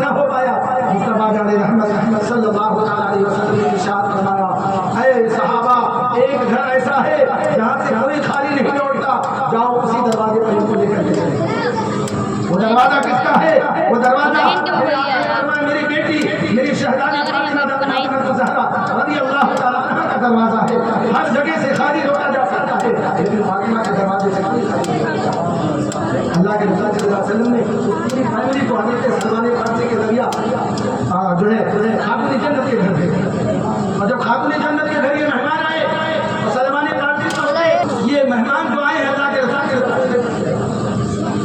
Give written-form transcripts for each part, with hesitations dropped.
نہ ہو پایا، مصطفیٰ جان رحمت صلی اللہ علیہ وسلم نے ارشاد فرمایا اے صحابہ ایک گھر ایسا ہے جہاں سے کوئی خالی نہیں لوٹتا، جاؤ اسی دروازے پر ان کو لے کر کے جائیں۔ وہ دروازہ کس کا ہے؟ وہ دروازہ میری بیٹی میری شہزادی فاطمہ زہرا رضی اللہ تعالیٰ عنہ کا دروازہ ہے، ہر جگہ سے خالی لوٹا جا سکتا ہے لیکن فاطمہ کے دروازے سے کوئی خالی نہیں لوٹا۔ اللہ کے رسول صلی اللہ علیہ وسلم نے پوری فیملی کو حضرت سلمان فارسی کے ذریعہ جو ہے خاتون جنت کے گھر بھیجا، اور جب خاتون جنت کے گھر یہ مہمان آئے تو سلمان فارسی تو یہ مہمان جو آئے ہیں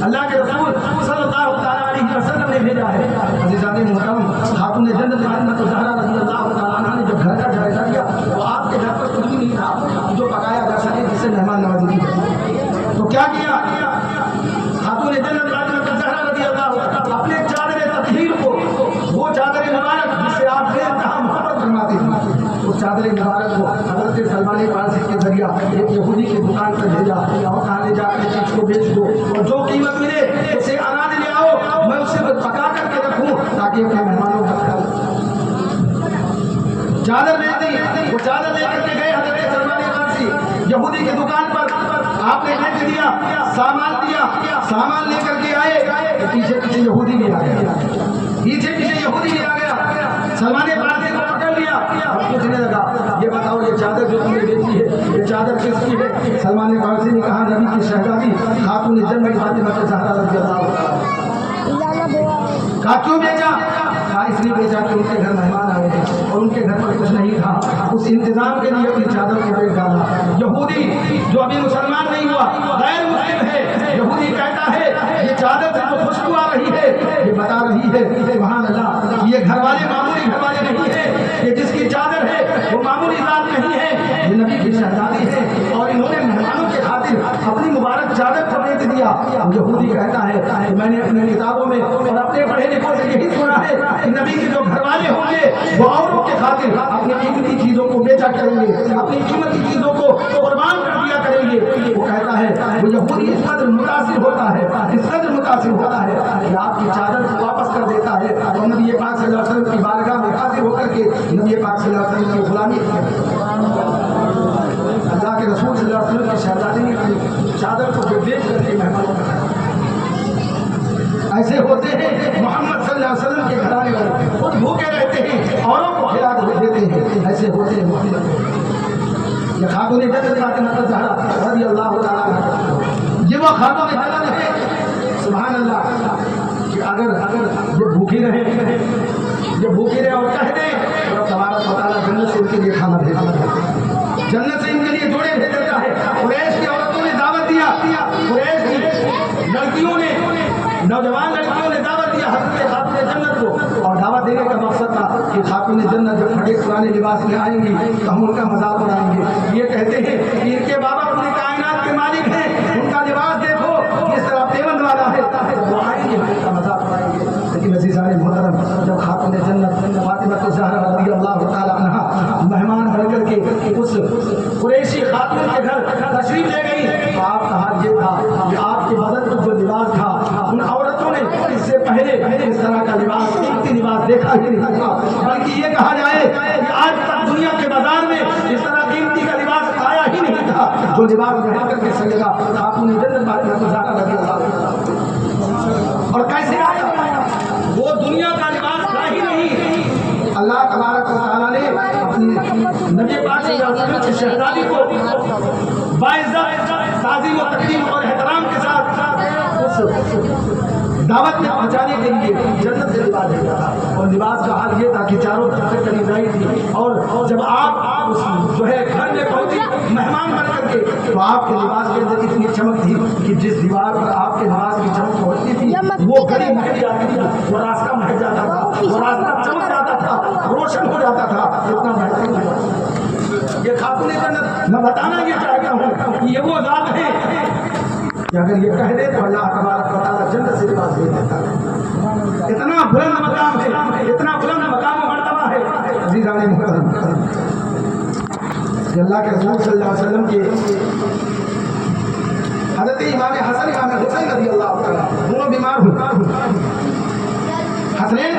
اللہ کے رسول صلی اللہ تعالیٰ علیہ وسلم نے بھیجا ہے۔ عزیزان محترم خاتون جنت فاطمہ زہرا رضی اللہ تعالیٰ عنہ نے جب گھر کا جائزہ لیا تو آپ کے گھر پر کچھ بھی نہیں تھا جو پکایا جا سکے جس سے مہمان نوازی کی جائے، تو کیا کیا خاتون جنت فاطمہ زہرا رضی اللہ تعالیٰ اپنے چادر تطہیر کو، وہ چادر مبارک جس سے آپ بے انتہا محبت فرماتے تھے، اس چادر مبارک کو حضرت سلمان فارسی کے ذریعہ ایک یہودی کی دکان پر بھیجا اور کہا لے جا کے چیز کو بیچ دو اور جو قیمت ملے اسے اناج لے آؤ، میں اسے پکا کر کے رکھوں تاکہ اپنے مہمانوں کا خیال چادر بیچ دی۔ وہ چادر لے کر کے گئے حضرت سلمان فارسی یہودی کی دکان پر، آپ نے بیچ دیا، سامان دیا، سامان لے کر کے آئے، پیچھے پیچھے یہودی بھی آ گیا، پیچھے پیچھے یہودی بھی آ گیا، سلمان فارسی کو پکڑ لیا اور پوچھنے لگا یہ بتاؤ یہ چادر جو تم نے بیچی ہے یہ چادر کس کی ہے؟ سلمان فارسی نے کہا نبی کی شہزادی خاتون جنت فاطمہ زہرا رضی اللہ عنہا۔ کہا کیوں بیچا؟ کہا اس لیے بیچا کہ ان کے گھر مہمان آئے تھے اور ان کے گھر پر کچھ نہیں تھا، اس انتظام کے لیے اپنی چادر کو بیچ ڈالا۔ یہودی جو ابھی مسلمان نہیں ہوا غیر مسلم ہے، یہودی کہتا ہے یہ چادر سے جو خوشبو آ رہی ہے یہ بتا رہی ہے سبحان اللہ یہ گھر والے معمولی گھر والے نہیں ہیں، یہ جس کی چادر ہے وہ معمولی ذات نہیں ہے، یہ نبی کی شہزادی ہے اور انہوں نے مہمانوں کے خاطر اپنی مبارک چادر کو بیچ دیا۔ یہودی کہتا ہے کہ میں نے اپنے کتابوں میں اور اپنے پڑھے لکھوں سے یہی سنا ہے کہ نبی کے جو گھر والے ہوں گے وہ عورتوں کے خاطر اپنی قیمتی چیزوں کو بیچا کریں گے، اپنی قیمتی چیزوں کو قربان کر دیا کریں گے۔ وہ کہتا ہے وہ یہودی اس قدر متاثر ہوتا ہے، اس قدر متاثر ہوتا ہے کہ آپ کی چادر کو واپس کر دیتا ہے اور نبی پاک صلی اللہ علیہ وسلم کی بارگاہ میں حاضر ہو کر کے نبی پاک صلی اللہ علیہ وسلم کی غلامی اللہ کے رسول صلی اللہ علیہ وسلم کی شہزادی نے اپنی چادر کو بیچ کر کے مہمانوں کا ایسے ہوتے ہیں محمد صلی اللہ علیہ وسلم کے گھرانے والے خود بھوکے رہتے ہیں اوروں کو کھلا دیتے ہیں، ایسے ہوتے ہیں محمد۔ یہ خاتون جنت فاطمہ زہرا رضی اللہ تعالیٰ عنہا یہ وہ خاتون جنت ہے سبحان اللہ کہ اگر یہ بھوکی رہے اور کہہ دیں رب تبارک و تعالیٰ جنت سے ان کے لیے کھانا بھیج دیتا ہے، جنت سے ان کے لیے جوڑے بھیج دیتا ہے۔ قریش کی عورتوں نے دعوت دیا، قریش کی لڑکیوں نے نوجوان لڑکیوں نے دعوت دیا حضرت خاتون جنت کو، اور دعوت دینے کا مقصد تھا کہ خاتون جنت جب پھٹے پرانے لباس میں آئیں گی تو ہم ان کا مذاق اڑائیں گے، یہ کہتے ہیں کہ ان کے بابا پوری کائنات کے مالک ہیں، ان کا لباس دیکھو جس طرح پیوند والا ہے، وہ آئیں گے ان کا مذاق اڑائیں گے۔ لیکن عزیزان محترم جب خاتون جنت فاطمہ زہرا رضی اللہ تعالی عنہا مہمان بن کر کے اس قریشی خاتون کے گھر تشریف لے گئی تو آپ کا حال یہ تھا کہ آپ کے بدن پر جو لباس تھا ان عورتوں نے اس سے پہلے اس طرح کا لباس قیمتی لباس دیکھا ہی نہیں تھا، بلکہ یہ کہا جائے کہ آج تک دنیا کے بازار میں اس طرح قیمتی کا لباس آیا ہی نہیں تھا جو لباس پہن کر کے سجے گا خاتون جنت فاطمہ زہرا رضی اللہ۔ اور کیسے آیا؟ وہ دنیا کا لباس تھا ہی نہیں، اللہ تبارک و تعالیٰ نے اپنی نبی پاک صلی اللہ علیہ وسلم کی شہزادی کو باعزت تعظیم و تکریم اور احترام کے ساتھ اس دعوت میں پہنچانے کے لیے جنت سے لباس دیتا تھا، اور لباس کا حال یہ تھا کہ چاروں طرف سے کری رہی تھی، اور جب آپ جو ہے گھر میں پہنچی مہمان بن کر کے تو آپ کے لباس کے اندر اتنی چمک تھی کہ جس دیوار پر آپ کے لباس کی چمک پہنچتی تھی وہ گلی مہک جاتی تھی، وہ راستہ مہک جاتا تھا، وہ راستہ چمک جاتا تھا، روشن ہو جاتا تھا، اتنا بہترین ہوا۔ یہ خاتون جنت میں بتانا یہ چاہتا ہوں کہ یہ وہ ذات ہے کہ اگر یہ کہہ دے تو اللہ تبارک و تعالیٰ جنت سے لباس دے دیتا ہے۔ اتنا بلند مقام ہے، اتنا بلند مقام و مرتبہ ہے عزیزان محترم کہ اللہ کے رسول صلی اللہ علیہ وسلم کے حضرت امام حسن امام حسین رضی اللہ تعالیٰ دونوں بیمار ہوئے، حسنین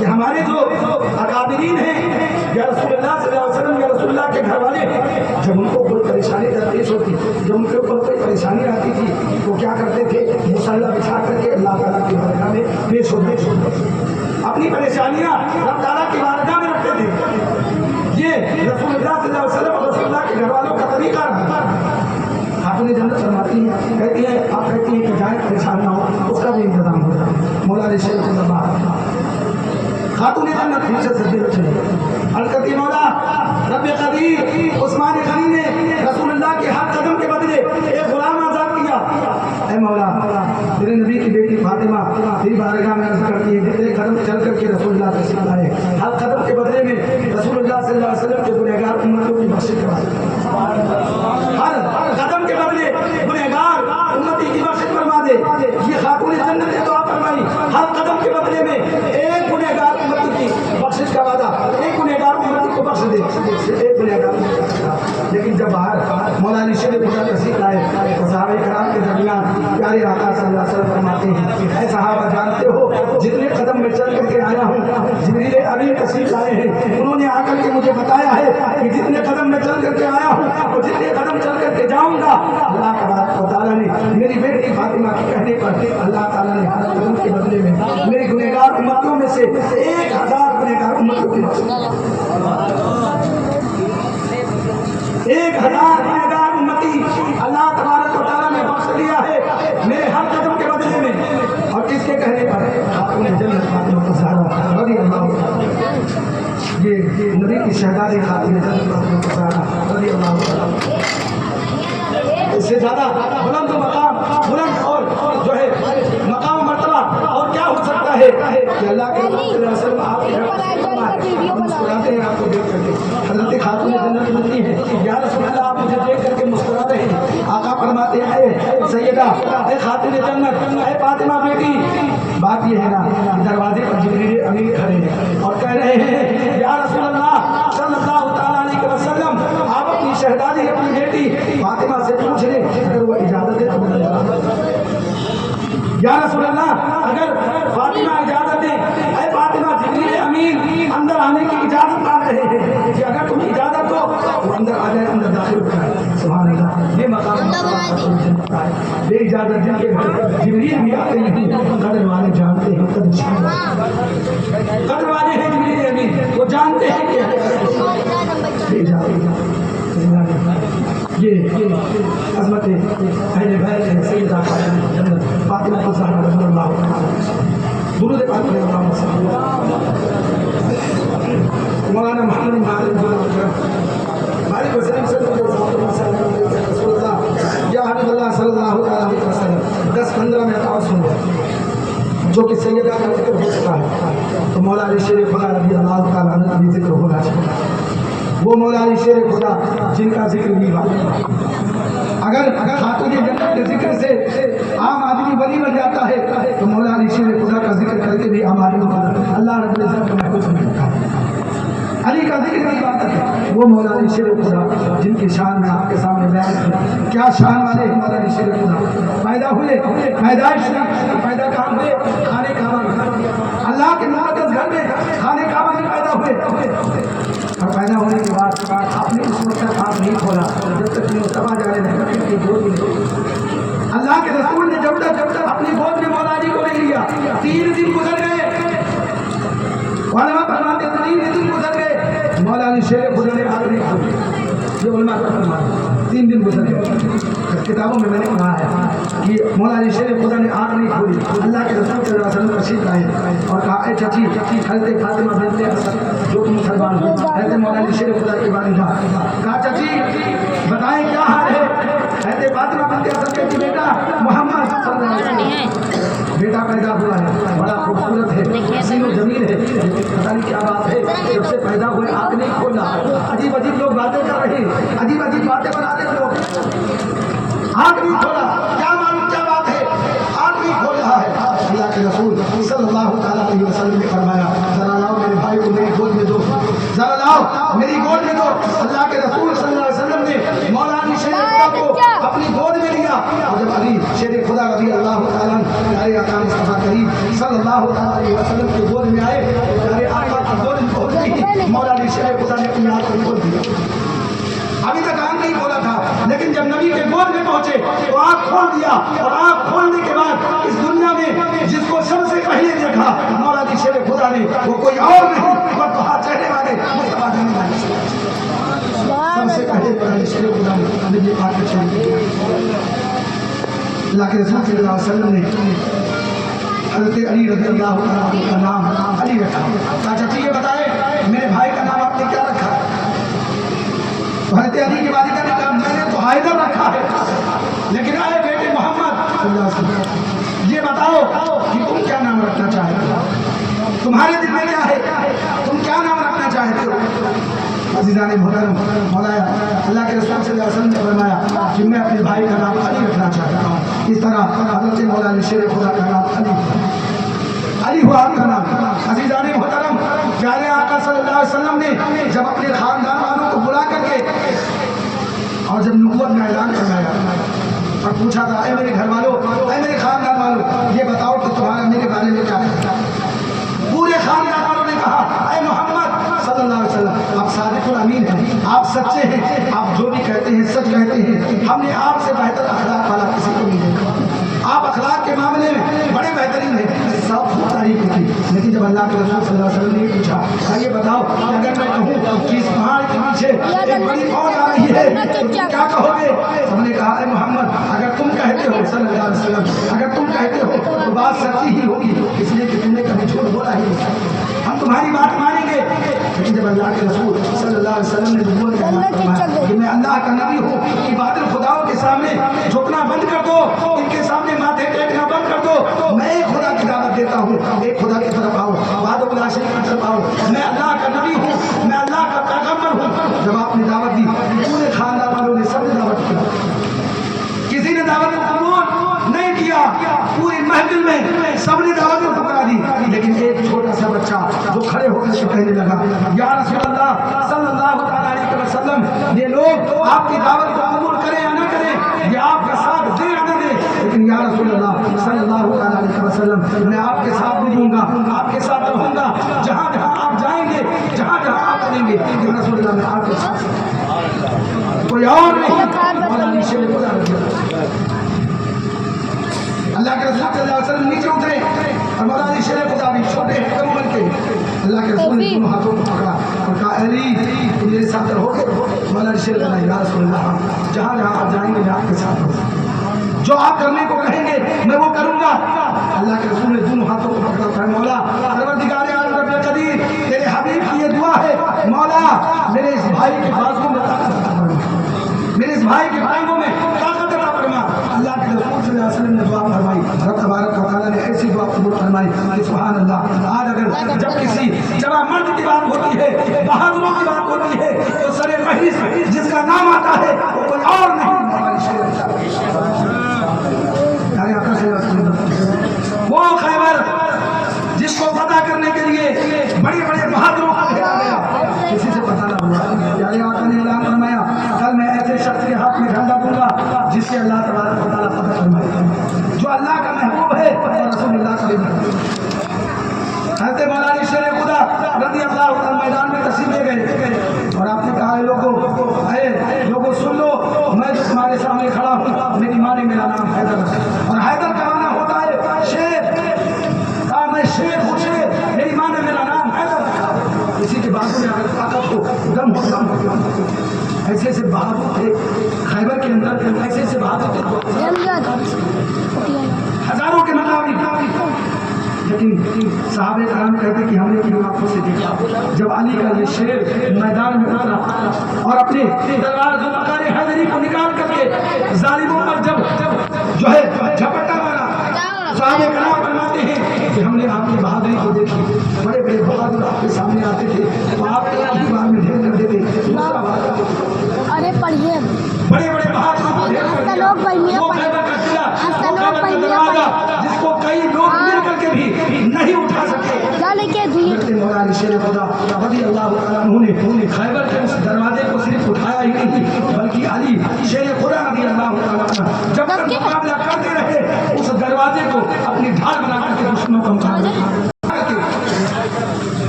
کہ ہمارے جو اکابرین ہیں یا رسول اللہ صلی اللہ علیہ وسلم یا رسول اللہ کے گھر والے، جب ان کو کوئی پریشانی درپیش ہوتی، جب ان کے اوپر کوئی پریشانی آتی تھی تو کیا کرتے تھے؟ مصلی بچھا کر کے اللہ تعالیٰ کی بارگاہ میں پیش ہوتے، اپنی پریشانیاں رب تعالیٰ کی بارگاہ میں رکھتے تھے۔ یہ رسول اللہ صلی اللہ علیہ وسلم اور رسول اللہ کے گھر والوں کا طریقہ رہا۔ خاتون جنت فرماتی ہیں، کہتی ہیں، آپ کہتی ہیں کہ جائیں پریشان نہ ہو، اس کا بھی انتظام ہوتا ہے۔ مولا علی شیخ خاتون جنت پھر سے سجدے میں چلے عرض کرتی، مولا رب قدیر عثمان غنی نے رسول اللہ کے ہر قدم کے بدلے ایک غلام آزاد کیا۔ اے مولا تیرے نبی کی بیٹی فاطمہ تیری بارگاہ میں عرض کرتی ہے، جتنے قدم چل کر کے رسول اللہ تشریف لائے، ہر قدم کے بدلے میں رسول اللہ صلی اللہ علیہ وسلم کے گنہگار امتوں کی بخشش کروا دے، ہر قدم کے بدلے گنہگار امتی کی بخشش فرما دے۔ یہ خاتون جنت نے دعا فرمائی، ہر قدم کے بدلے میں ایک گنہگار امتی کی بخشش کا وعدہ، ایک گنہگار امتی کو بخش دے، ایک گنہگار۔ لیکن جب باہر مولا علی شیر خدا تشریف لائے تو صحابہ کرام کے درمیان پیارے آقا صلی اللہ علیہ وسلم فرماتے ہیں، اے صحابہ جانتے ہو جتنے قدم میں چل کر کے آیا ہوں، جبریل امین تشریف لائے ہیں، انہوں نے آ کر کے مجھے بتایا ہے کہ جتنے قدم میں چل کر کے آیا ہوں اور جتنے قدم چل کر کے جاؤں گا، اللہ تبارک و تعالیٰ نے میری بیٹی فاطمہ کے کہنے پر اللہ تعالیٰ نے ہر قدم کے بدلے میں میری گنہگار امتوں میں سے 1000 گنہگار امتوں کی بخش 1000 گنہگار امتی اللہ تبارک و تعالیٰ نے بخش دیا ہے میرے ہر قدم کے بدلے میں۔ اور کس کے کہنے پر؟ خاتون جنت فاطمہ الزہرا رضی اللہ عنہا، یہ نبی کی شہزادی خاتون جنت فاطمہ الزہرا رضی اللہ عنہا۔ اس سے زیادہ بلند مقام، بلند اور جو ہے مقام مرتبہ اور کیا ہو سکتا ہے کہ اللہ کے نبی صلی اللہ علیہ وسلم آپ کے مسکراتے ہیں آپ کو دیکھ کر کے۔ حضرت خاتون جنت ملتی ہے، یا رسول اللہ آپ مجھے دیکھ کر کے مسکراتے ہیں۔ آقا فرماتے ہیں، اے سیدہ، اے خاتون جنت، اے فاطمہ بیٹی، بات یہ ہے نا کہ دروازے پر جبریل امین کھڑے ہیں اور کہہ رہے ہیں، یا رسول اللہ صلی اللہ تعالیٰ علیہ وسلم، آپ اپنی شہزادی اپنی بیٹی فاطمہ سے پوچھ لیں، اگر وہ اجازت ہے تو میں اندر آ یا رسول اللہ اگر فاطمہ اجازت دیں، اے فاطمہ جبریل امین اندر آنے کی اجازت مانگ رہے ہیں کہ اگر تم اجازت دو وہ اندر آ جائے، اندر داخل ہو جائے۔ سبحان اللہ، یہ مقام بے اجازت جن کے گھر جبریل بھی آتے ہیں، قدر والے جانتے ہیں، قدر والے ہیں جبریل امین، وہ جانتے ہیں کہ بے اجازت یہ عظمت اہل بیت ہے، سیدہ فاطمہ الزہرا رضی اللہ عنہا۔ درود پاک پڑھیں، اللہم صلی مولانا محمد بن مالک وسلم صلی اللہ علیہ وسلم، رسول اللہ یا حبیب اللہ صلی اللہ علیہ وسلم 10-15 منٹ اور سن لیں جو کہ سیدہ کا ذکر ہو چکا ہے، تو مولا علی شیر خدا رضی اللہ تعالیٰ عنہ کا بھی ذکر ہونا چاہیے۔ وہ مولا علی شیر خدا جن کا ذکر بھی اگر خاتون جنت کے ذکر سے عام آدمی ولی بن جاتا ہے تو مولا علی شیر خدا کا ذکر کر کے بھی عام آدمی اللہ رب العزت کو محفوظ نہیں رکھا۔ علی کا ذکر کی بات ہے، وہ مولا علی شیر خدا جن کی شان میں آپ کے سامنے بیان ہے۔ کیا شان والے ہیں مولا علی شیر خدا؟ پیدا ہوئے پیدائش پیدا کہاں ہوئے؟ خانے کعبہ، اللہ کے مقدس گھر میں خانے کعبہ میں پیدا ہوئے، اور پیدا ہونے کے بعد آپ نے اس وقت آپ نہیں کھولا جب تک مصطفیٰ جانے نہیں کی گود میں اللہ کے رسول نے جب تک اپنی گود میں مولا علی کو نہیں لیا، 3 دن گزر گئے، علماء فرماتے ہیں 3 دن گزر گئے، مولا علی شیر خدا نے آگ نہیں کھولی، یہ علماء کا فرمان ہے، 3 دن گزر گئے۔ کتابوں میں نے پڑھا ہے کہ مولا علی شیر خدا نے آگ نہیں کھولی، اللہ کے رسول صلی اللہ علیہ وسلم تشریف لائے اور کہا، اے چچی حضرت فاطمہ بنت اسد جو کہ مسلمان ہے، حضرت مولا علی شیر خدا کی والدہ، کہا چچی بتائیں کیا حال ہے؟ حضرت فاطمہ بنت اسد کہتی بیٹا محمد صلی اللہ علیہ وسلم بیٹا پیدا ہوا ہے، بڑا خوبصورت ہے، حسین و جمیل ہے، پتہ نہیں کیا بات ہے، جب سے پیدا ہوئے آگ نہیں کھولا، عجیب عجیب لوگ باتیں کر رہے ہیں، عجیب عجیب باتیں بناتے ہیں لوگ، آگ نہیں کھولا، کیا معلوم کیا بات ہے، آگ نہیں کھول رہا ہے۔ اللہ کے رسول صلی اللہ علیہ وسلم نے فرمایا، ذرا لاؤ میرے بھائی کو میری گود میں دو، ذرا لاؤ میری گود میں دو۔ اللہ کے رسول صلی اللہ علیہ وسلم نے مولا علی شیر خدا کو اپنی گود میں لیا، اور جب علی شیر خدا رضی اللہ تعالیٰ پیارے آقا مصطفیٰ کریم صلی اللہ علیہ وسلم کی گود میں آئے، مولا علی شیر خدا نے اپنی آنکھ کو کھول دیا. ابھی تک آنکھ نہیں کھولا تھا, لیکن جب نبی کے گود میں پہنچے تو آنکھ کھول دیا, اور آنکھ کھولنے کے بعد اس دنیا میں جس کو سب سے پہلے دیکھا مولا علی شیر خدا نے, وہ کوئی اور نہیں بلکہ چہرے والے مصطفیٰ جنید علیہ السلام. سب سے پہلے مولا علی شیر خدا نے نبی پاک کے چہرے, اللہ کے رسول صلی اللہ علیہ وسلم نے حضرت علی رضی اللہ عنہ کا نام علی رکھا. کہا چچی یہ بتائے میرے بھائی کا نام آپ نے کیا رکھا؟ حضرت علی کی والدہ نے کہا میں نے تو حیدر رکھا ہے, لیکن آئے بیٹے محمد صلی اللہ علیہ وسلم یہ بتاؤ کہ تم کیا نام رکھنا چاہتے ہو, تمہارے دل میں کیا ہے, تم کیا نام رکھنا چاہتے ہو؟ عزیزان محترم مولایا اللہ کے رسول صلی اللہ علیہ وسلم نے فرمایا کہ میں اپنے بھائی کا نام علی رکھنا چاہتا ہوں. اس طرح حضرت مولا علی شیر خدا کا نام علی ہوا آپ کا نام. عزیزان محترم پیارے آقا صلی اللہ علیہ وسلم نے جب اپنے خاندان والوں کو بلا کر کے اور جب نبوت میں اعلان کروایا اور پوچھا تھا اے میرے گھر والوں, اے میرے خاندان والوں, یہ بتاؤ کہ تمہارا میرے بارے میں کیا ہے؟ پورے خاندان والوں نے کہا اے محمد صلی اللہ علیہ وسلم آپ صادق الامین ہیں, آپ سچے ہیں, آپ جو بھی کہتے ہیں سچ کہتے ہیں, ہم نے آپ سے بہتر اخلاق والا کسی کو نہیں دیکھا, آپ اخلاق کے معاملے میں بڑے بہترین ہیں. سب تعریف کی, لیکن جب اللہ کے رسول صلی اللہ علیہ وسلم نے پوچھا یہ بتاؤ اگر میں کہوں کہ اس پہاڑ کے پیچھے ایک بڑی فوج آ رہی ہے تو کیا کہو گے؟ ہم نے کہا اے محمد اگر تم کہتے ہو صلی اللہ علیہ وسلم اگر تم کہتے ہو تو بات سچی ہی ہوگی, اس لیے کہ تم نے کبھی جھوٹ بولا ہی نہیں, ہم تمہاری بات مانیں گے. لیکن جب اللہ کے رسول صلی اللہ علیہ وسلم نے نبوت کا اعلان فرمایا کہ میں اللہ کا نبی ہوں, باطل خداؤں کے سامنے جھکنا بند کر دو, ان کے سامنے ماتھے ٹیکنا بند کر دو, میں ایک خدا کی دعوت دیتا ہوں, ایک خدا کی طرف آؤ, وحدہ لا شریک کی طرف آؤ, میں اللہ کا نبی ہوں, میں اللہ کا پیغمبر ہوں. جب آپ نے دعوت دی پورے خاندان والوں نے سب نے دعوت کی, کسی نے دعوت کو قبول نہیں کیا, پوری محفل میں سب نے دعوت کو ٹھکرا دی, لیکن ایک چھوٹا سا بچہ جو کھڑے ہو کر کہنے لگا یا رسول اللہ صلی اللہ علیہ وسلم یہ لوگ آپ کی دعوت کو قبول کریں یا نہ کریں, یہ آپ کا ساتھ دے یا نہ دے, لیکن یا رسول اللہ صلی اللہ علیہ وسلم میں آپ کے ساتھ بھی دوں گا, آپ کے ساتھ رہوں گا, جہاں جہاں آپ جائیں گے, جہاں جہاں آپ کریں گے, یا رسول اللہ میں آپ کے ساتھ, کوئی اور نہیں. اللہ کے رسول صلی اللہ علیہ وسلم نیچے اترے اور مولا علی شیر خدا بھی چھوٹے کم عمر کے, اللہ کے رسول نے دونوں ہاتھوں کو پکڑا اور کہا علی تم میرے ساتھ رہو گے؟ مولا علی شیر خدا یا رسول اللہ جہاں جہاں آپ جائیں گے میں آپ کے ساتھ رہوں گا, جو آپ کرنے کو کہیں گے میں وہ کروں گا. اللہ کے رسول نے دونوں ہاتھوں کو پکڑا, کہا مولا پروردگار عالم رب قدیر تیرے حبیب کی یہ دعا ہے, مولا میرے اس بھائی کے بازوں میں طاقت عطا فرما, میرے اس بھائی کے بازوں میں طاقت عطا فرما. اللہ کے رسول صلی اللہ علیہ وسلم نے دعا فرمائی, رب تبارک و تعالیٰ نے ایسی دعا قبول فرمائی کہ سبحان اللہ. آج اگر جب کسی جوان مرد کی بات ہوتی ہے, بہادروں کی بات ہوتی ہے, تو سر فہرست جس کا نام آتا ہے وہ کوئی اور نہیں, وہ خیبر جس کو فتح کرنے کے لیے بڑے بڑے بہادروں کو بھیجا گیا, کسی سے پتہ نہ ہوا. پیارے آقا نے اعلان فرمایا کل میں ایسے شخص کے ہاتھ میں جھنڈا دوں گا جس سے اللہ تبارک و تعالیٰ فتح فرمائے گا, جو اللہ کا محبوب ہے اور رسول اللہ کا بھی محبوب ہے. حضرت مولا علی شیر خدا رضی اللہ عنہ میدان میں تشریف لے گئے اور آپ نے کہا لوگوں سن لو, میں جو تمہارے سامنے کھڑا ہوں میری ماں نے میرا نام حیدر رکھا, اور حیدر کا معنی ہوتا ہے شیر, کہا میں شیر ہوں, شیر, میری ماں نے میرا نام حیدر رکھا. اسی کے بعد میں اگر طاقت ہو دم ہو ایسے ایسے بہادر تھے خیبر کے اندر, ایسے ایسے بہادر تھے ہزاروں کے مقابل, لیکن صحابہ کرام کہتے کہ ہم نے اپنی آنکھوں سے دیکھا جب علی کا یہ شیر میدان میں اترا اور اپنے تلوار ذوالفقار حیدری کو نکال کر کے ظالموں پر جب جو ہے جھپٹا مارا, صحابہ کرام فرماتے ہیں کہ ہم نے آپ کی بہادری کو دیکھی, بڑے بڑے بہادر آپ کے سامنے آتے تھے تو آپ کے بار میں ڈھیر کر دیتے, ارے پڑھیے بڑے بڑے بہادر جس کو کئی لوگ مل کر کے بھی نہیں اٹھا سکے. مولا علی شیر خدا رضی اللہ عنہ نے خیبر کے اس دروازے کو صرف اٹھایا ہی نہیں بلکہ علی شیر خدا رضی اللہ عنہ جب تک مقابلہ کرتے رہے اس دروازے کو اپنی ڈھال بنا کر کے دشمنوں کا مقابلہ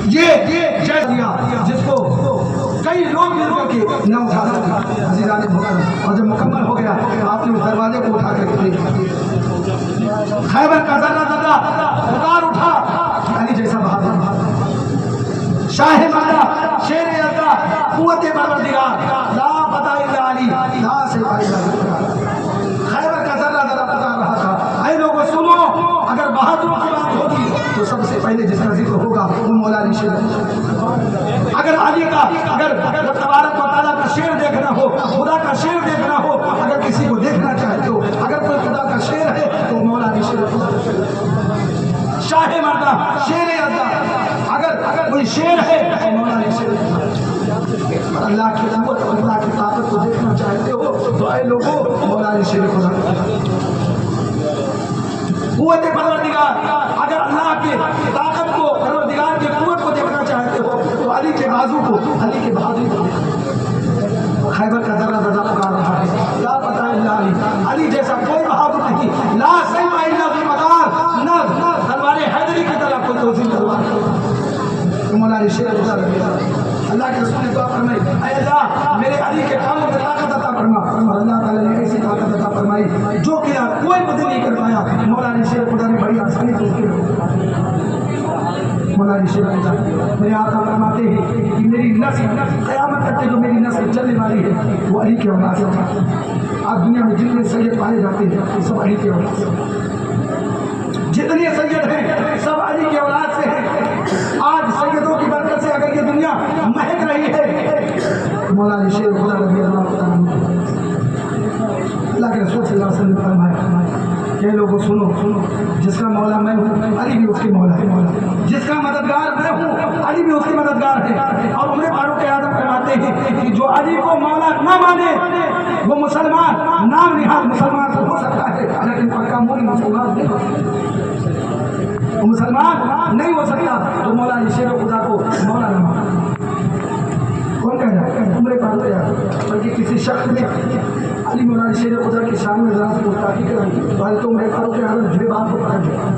یہ جیسا دیا جس نہ اٹھا سکا عزیزان محترم، اور جب مکمل ہو گیا تو آپ نے اس دروازے کو اٹھا کر کے خیبر کا ذرہ ذرہ پکار اٹھا کہ علی جیسا بہادر شاہ مالا شیر عزا قوت پروردگار لا پتہ الا علی لا سیف الا خیبر کا ذرہ ذرہ پکار رہا تھا. اے لوگوں سنو، اگر بہادروں کی بات ہوگی تو سب سے پہلے جس کا ذکر ہوگا وہ مولا علی شیر. اگر علی کا اگر تبارک و تعالیٰ کا شیر دیکھنا ہو، خدا کا شیر دیکھنا ہو، اگر کسی کو دیکھنا چاہتے ہو، اگر کوئی خدا کا شیر ہے تو مولا علی شیر. شاہ مردہ شیر عزا اگر کوئی شیر ہے تو مولا علی شیر. اللہ کی قوت اور اللہ کی طاقت کو دیکھنا چاہتے ہو تو اے لوگوں مولا علی شیر خدا. قوت پروردگار، اگر اللہ کی طاقت کو، پروردگار کی قوت کو دیکھنا چاہتے ہو تو علی کے بازو کو، علی کے بہادری کو. خیبر کا ذرہ ذرہ پکار رہا ہے لا پتہ الا علی، علی جیسا کوئی بہادر نہیں. لا سیف الا ذوالفقار، نہ تلوار حیدری کی طرح کوئی توزیع تلوار. مولا علی شیر خدا رضی اللہ کے رسول نے دعا فرمائی اے اللہ میرے علی کے کاموں میں طاقت عطا فرما. اور اللہ تعالیٰ نے ایسی طاقت عطا فرمائی جو کہ کوئی بدل نہیں کر پایا. مولا علی شیر خدا نے بڑی آسانی سے اس کے مولا علی شیر خدا میرے آقا فرماتے ہیں کہ میری نسل قیامت تک جو میری نسل چلنے والی ہے وہ علی کے اولاد سے. آج دنیا میں جتنے سید پائے جاتے ہیں وہ سب علی کے اولاد سے. جتنے سید ہیں سب علی کے اولاد سے ہیں. آج سیدوں کی برکت سے اگر یہ دنیا مہک رہی ہے مولا علی شیر خدا رضی اللہ عنہ. اللہ کے رسول صلی اللہ علیہ وسلم نے فرمایا کہ لوگوں سنو، جس کا مولا میں ہوں علی بھی اس کی مولا ہے، جس کا مددگار میں ہوں علی بھی اس کی مددگار ہے. اور عمر فاروق اعظم فرماتے ہیں کہ جو علی کو مولا نہ مانے وہ مسلمان نام نہاد مسلمان تو ہو سکتا ہے لیکن پکا مومن مسلمان نہیں ہو سکتا. وہ مسلمان نہیں ہو سکتا تو مولا علی شیر خدا کو مولا نہ مانا. کون کہہ رہا ہے؟ عمر فاروق اعظم. بلکہ کسی شخص نے علی مولا علی شیر خدا کی شان میں ذرا سی گستاخی کرائی تو علی عمر فاروق اعظم گریبان کو پکڑ گیا.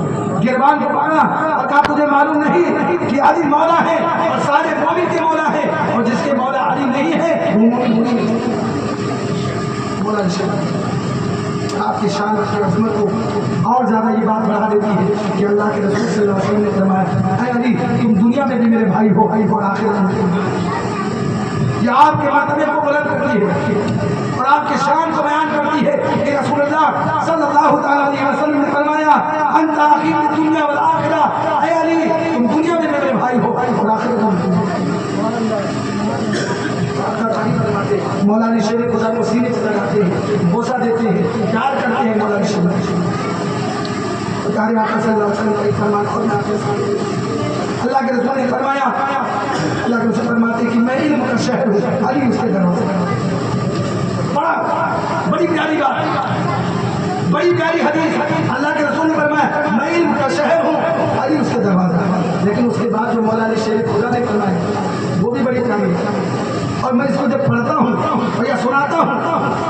گریبان کو پکڑا اور کہا تجھے معلوم نہیں کہ علی مولا ہے اور سارے مومن کے مولا ہے، اور جس کے مولا علی نہیں ہے وہ مومن نہیں ہے. مولا علی شیر آپ کی شان کی عظمت کو اور زیادہ یہ بات بڑھا دیتی ہے کہ اللہ کے رسول صلی اللہ علیہ وسلم نے فرمایا اے علی تم دنیا میں بھی میرے بھائی ہو اور آخرت میں. یہ آپ کے مرتبے کو بلند کرتی ہے اور آپ کے شان کو بیان کرتی ہے کہ رسول اللہ صلی اللہ تعالیٰ علیہ وسلم نے فرمایا انت اخی فی الدنیا والآخرہ. اے علی تم دنیا میں میرے بھائی ہو اور آخرت میں. مولا علی شیر خدا کو سینے سے لگاتے ہیں، بوسہ دیتے ہیں، پیار کرتے ہیں. مولا علی شیر پیارے آقا صلی اللہ علیہ وسلم کا ایک فرمان اور میں آپ کے سامنے اللہ کے رسول نے فرمایا، اللہ کے رسول فرماتے ہیں کہ میں علم کا شہر ہوں علی اس کے دروازے. بڑی پیاری بات، بڑی پیاری حدیث. اللہ کے رسول نے فرمایا میں علم کا شہر ہوں علی اس کے دروازے. لیکن اس کے بعد جو مولا علی شیر خدا نے فرمایا وہ بھی بڑی پیاری ہے. اور میں اس کو جب پڑھتا ہوں اور یا سناتا ہوں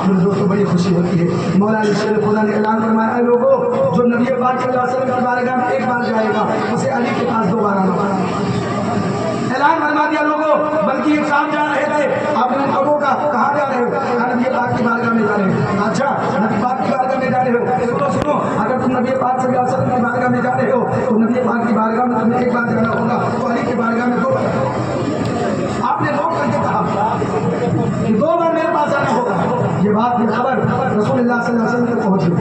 مجھے دوستوں بڑی خوشی ہوتی ہے. مولا علی شیر خدا نے اعلان فرمایا اے لوگوں جو نبی پاک صلی اللہ علیہ وسلم کی بارگاہ میں ایک بار جائے گا اسے علی کے پاس دوبارہ نہ آنا. اعلان فرما دیا لوگوں. بلکہ ایک صاحب جا رہے تھے، آپ نے لوگوں کا کہاں جا رہے ہو؟ کہا نبی پاک کی بارگاہ میں جا رہے ہو. اچھا نبی پاک کی بارگاہ میں جا رہے ہو؟ سنو اگر تم نبی پاک صلی اللہ علیہ وسلم کی بارگاہ میں جا رہے ہو تو نبی پاک کی بارگاہ میں تمہیں ایک بار جانا ہوگا تو علی کی بارگاہ میں 2 بار. آپ نے روک کر کے کہا کہ 2 بار میرے پاس آنا ہوگا. یہ بات کی خبر رسول اللہ صلی اللہ علیہ وسلم تک پہنچی.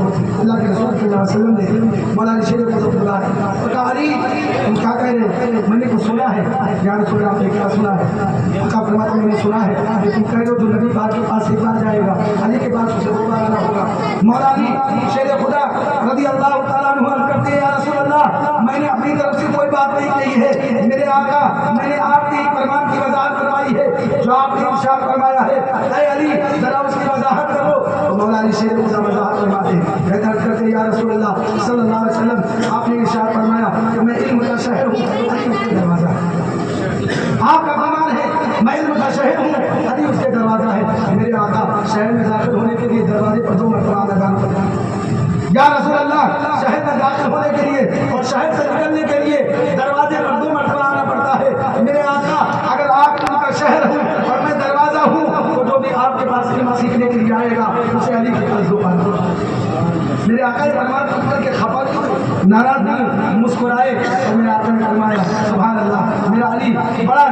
اللہ کے رسول صلی اللہ علیہ وسلم نے مولا علی شیر کو بلایا اور کہا علی تم کیا کہہ رہے ہو؟ میں نے کچھ سنا ہے. یا رسول اللہ آپ نے کیا سنا ہے؟ کا فرماتا میں نے سنا ہے کہ تم کہہ رہے ہو جو نبی پاک کے پاس ایک بار جائے گا علی کے پاس اسے 2 بار آنا ہوگا. مولا علی شیر خدا رضی اللہ تعالیٰ عنہ عرض کرتے ہیں یا رسول اللہ میں نے اپنی طرف سے کوئی بات نہیں کہی ہے. میرے آقا میں نے آپ کی فرمان کی وضاحت فرمائی ہے جو آپ نے ارشاد فرمایا ہے. اے علی ذرا اس کی وضاحت کرو. تو مولا علی شیر خدا وضاحت فرماتے ہیں کرتے یا رسول اللہ صلی اللہ علیہ وسلم آپ نے ارشاد فرمایا کہ میں علم کا شہر ہوں علی اس کے دروازہ ہے. آپ کا فرمان ہے میں علم کا شہر ہوں علی اس کے دروازہ ہے. میرے آقا شہر میں داخل ہونے کے لیے دروازے پر 2 مرتبہ لگانا پڑتا ہے. یا رسول اللہ شہر میں داخل ہونے کے لیے اور شہر سے نکلنے کے لیے دروازے پر 2 مرتبہ آنا پڑتا ہے. میرے آقا اگر آپ ان کا شہر ہوں اور میں دروازہ ہوں تو پاس علم سیکھنے کے لیے آئے گا اسے علی کی طرف دکان دو. میرے آقا نے فرمایا تم کر کے خفا نہیں، ناراض نہیں، مسکرائے. اور میرے آقا نے فرمایا سبحان اللہ، میرا علی بڑا